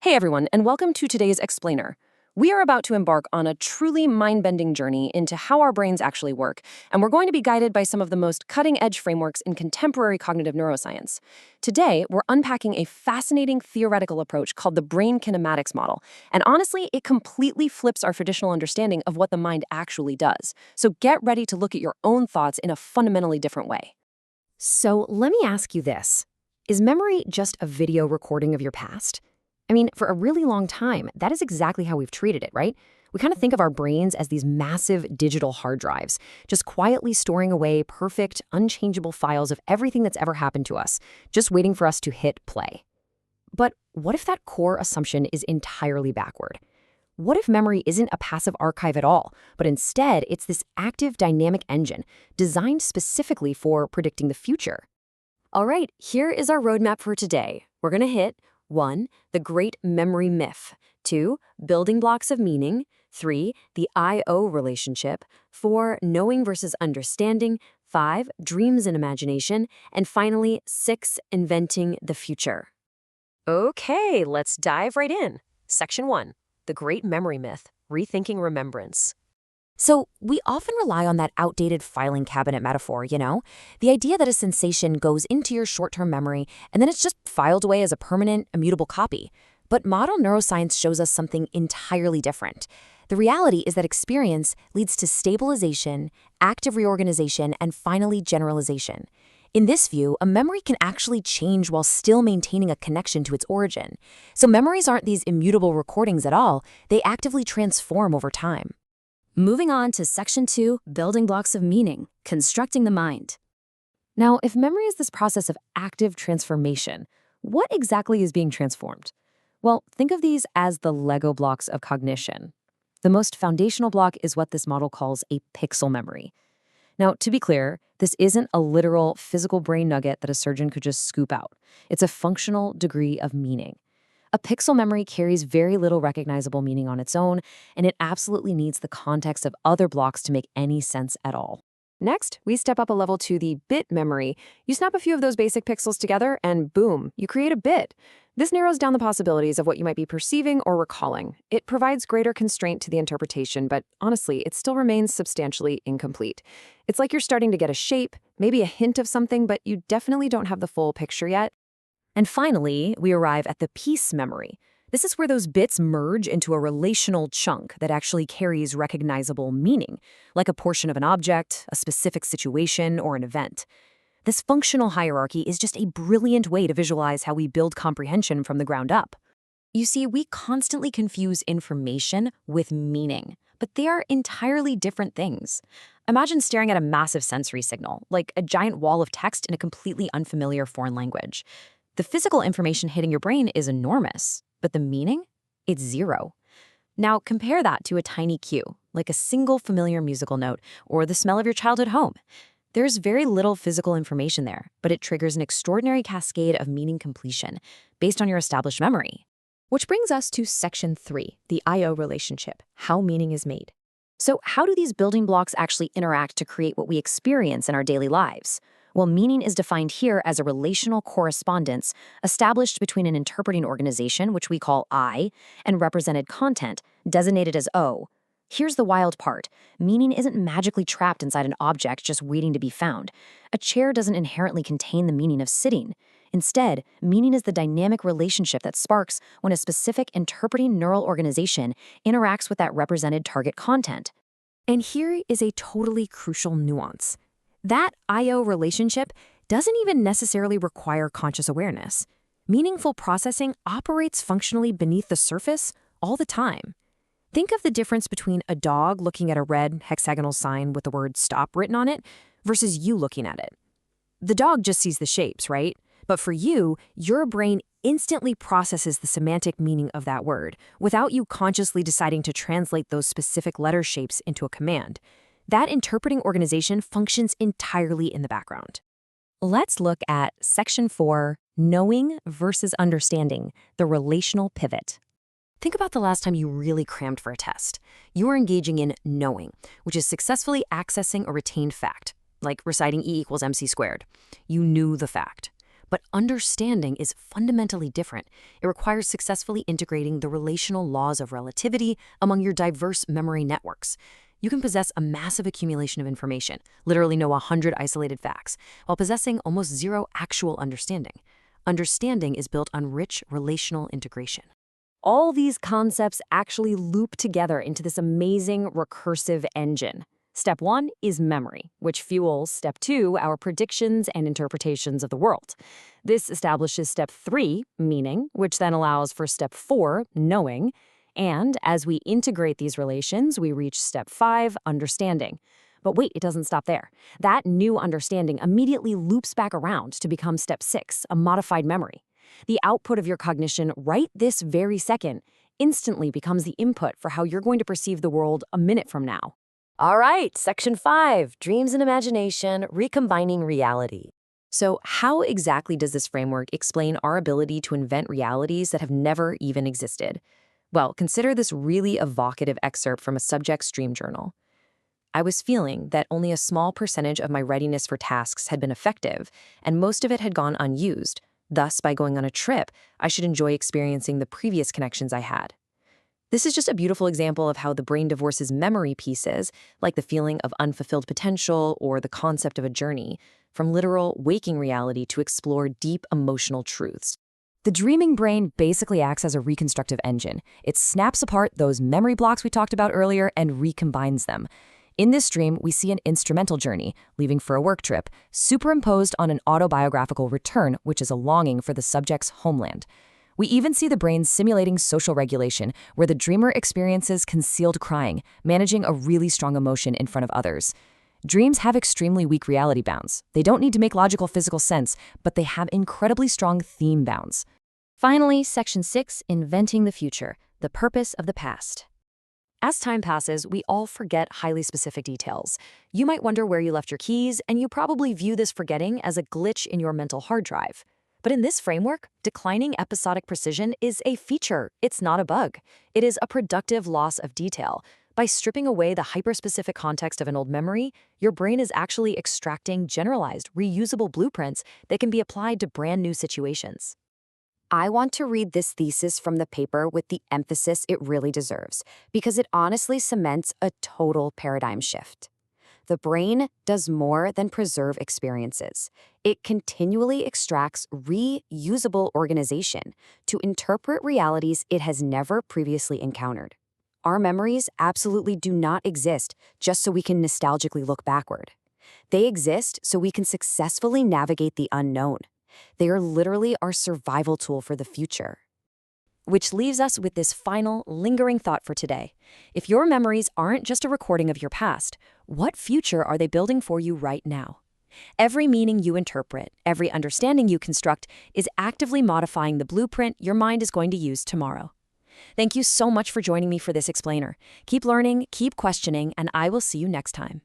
Hey everyone, and welcome to today's Explainer. We are about to embark on a truly mind-bending journey into how our brains actually work, and we're going to be guided by some of the most cutting-edge frameworks in contemporary cognitive neuroscience. Today, we're unpacking a fascinating theoretical approach called the brain kinematics model, and honestly, it completely flips our traditional understanding of what the mind actually does. So get ready to look at your own thoughts in a fundamentally different way. So let me ask you this. Is memory just a video recording of your past? I mean, for a really long time, that is exactly how we've treated it, right? We kind of think of our brains as these massive digital hard drives, just quietly storing away perfect, unchangeable files of everything that's ever happened to us, just waiting for us to hit play. But what if that core assumption is entirely backward? What if memory isn't a passive archive at all, but instead it's this active dynamic engine designed specifically for predicting the future? All right, here is our roadmap for today. We're going to hit 1. The great memory myth. 2. Building blocks of meaning. 3. The I-O relationship. 4. Knowing versus understanding. 5. Dreams and imagination. And finally, 6. Inventing the future. Okay, let's dive right in. Section 1. The great memory myth. Rethinking remembrance. So we often rely on that outdated filing cabinet metaphor, the idea that a sensation goes into your short-term memory and then it's just filed away as a permanent, immutable copy. But modern neuroscience shows us something entirely different. The reality is that experience leads to stabilization, active reorganization, and finally generalization. In this view, a memory can actually change while still maintaining a connection to its origin. So memories aren't these immutable recordings at all, they actively transform over time. Moving on to Section 2, Building Blocks of Meaning, Constructing the Mind. Now, if memory is this process of active transformation, what exactly is being transformed? Well, think of these as the Lego blocks of cognition. The most foundational block is what this model calls a pixel memory. Now, to be clear, this isn't a literal physical brain nugget that a surgeon could just scoop out. It's a functional degree of meaning. A pixel memory carries very little recognizable meaning on its own, and it absolutely needs the context of other blocks to make any sense at all. Next, we step up a level to the bit memory. You snap a few of those basic pixels together, and boom, you create a bit. This narrows down the possibilities of what you might be perceiving or recalling. It provides greater constraint to the interpretation, but honestly, it still remains substantially incomplete. It's like you're starting to get a shape, maybe a hint of something, but you definitely don't have the full picture yet. And finally, we arrive at the piece memory. This is where those bits merge into a relational chunk that actually carries recognizable meaning, like a portion of an object, a specific situation, or an event. This functional hierarchy is just a brilliant way to visualize how we build comprehension from the ground up. You see, we constantly confuse information with meaning, but they are entirely different things. Imagine staring at a massive sensory signal, like a giant wall of text in a completely unfamiliar foreign language. The physical information hitting your brain is enormous, but the meaning? It's zero. Now compare that to a tiny cue, like a single familiar musical note or the smell of your childhood home. There's very little physical information there, but it triggers an extraordinary cascade of meaning completion based on your established memory. Which brings us to Section 3, the I-O relationship, how meaning is made. So how do these building blocks actually interact to create what we experience in our daily lives? Well, meaning is defined here as a relational correspondence established between an interpreting organization, which we call I, and represented content, designated as O. Here's the wild part. Meaning isn't magically trapped inside an object just waiting to be found. A chair doesn't inherently contain the meaning of sitting. Instead, meaning is the dynamic relationship that sparks when a specific interpreting neural organization interacts with that represented target content. And here is a totally crucial nuance. That I-O relationship doesn't even necessarily require conscious awareness. Meaningful processing operates functionally beneath the surface all the time. Think of the difference between a dog looking at a red hexagonal sign with the word stop written on it versus you looking at it. The dog just sees the shapes, right? But for you, your brain instantly processes the semantic meaning of that word without you consciously deciding to translate those specific letter shapes into a command. That interpreting organization functions entirely in the background. Let's look at Section 4, Knowing versus Understanding, the relational pivot. Think about the last time you really crammed for a test. You were engaging in knowing, which is successfully accessing a retained fact, like reciting E equals MC squared. You knew the fact. But understanding is fundamentally different. It requires successfully integrating the relational laws of relativity among your diverse memory networks. You can possess a massive accumulation of information, literally know 100 isolated facts, while possessing almost zero actual understanding. Understanding is built on rich relational integration. All these concepts actually loop together into this amazing recursive engine. Step 1 is memory, which fuels Step 2, our predictions and interpretations of the world. This establishes Step 3, meaning, which then allows for Step 4, knowing. And as we integrate these relations, we reach Step 5, understanding. But wait, it doesn't stop there. That new understanding immediately loops back around to become Step 6, a modified memory. The output of your cognition right this very second instantly becomes the input for how you're going to perceive the world a minute from now. All right, Section 5, Dreams and Imagination, Recombining Reality. So how exactly does this framework explain our ability to invent realities that have never even existed? Well, consider this really evocative excerpt from a subject's dream journal. I was feeling that only a small percentage of my readiness for tasks had been effective, and most of it had gone unused. Thus, by going on a trip, I should enjoy experiencing the previous connections I had. This is just a beautiful example of how the brain divorces memory pieces, like the feeling of unfulfilled potential or the concept of a journey, from literal waking reality to explore deep emotional truths. The dreaming brain basically acts as a reconstructive engine. It snaps apart those memory blocks we talked about earlier and recombines them. In this dream, we see an instrumental journey, leaving for a work trip, superimposed on an autobiographical return, which is a longing for the subject's homeland. We even see the brain simulating social regulation, where the dreamer experiences concealed crying, managing a really strong emotion in front of others. Dreams have extremely weak reality bounds. They don't need to make logical physical sense, but they have incredibly strong theme bounds. Finally, Section 6, Inventing the Future, the Purpose of the Past. As time passes, we all forget highly specific details. You might wonder where you left your keys, and you probably view this forgetting as a glitch in your mental hard drive. But in this framework, declining episodic precision is a feature. It's not a bug. It is a productive loss of detail. By stripping away the hyperspecific context of an old memory, your brain is actually extracting generalized, reusable blueprints that can be applied to brand new situations. I want to read this thesis from the paper with the emphasis it really deserves, because it honestly cements a total paradigm shift. The brain does more than preserve experiences. It continually extracts reusable organization to interpret realities it has never previously encountered. Our memories absolutely do not exist just so we can nostalgically look backward. They exist so we can successfully navigate the unknown. They are literally our survival tool for the future. Which leaves us with this final, lingering thought for today. If your memories aren't just a recording of your past, what future are they building for you right now? Every meaning you interpret, every understanding you construct, is actively modifying the blueprint your mind is going to use tomorrow. Thank you so much for joining me for this explainer. Keep learning, keep questioning, and I will see you next time.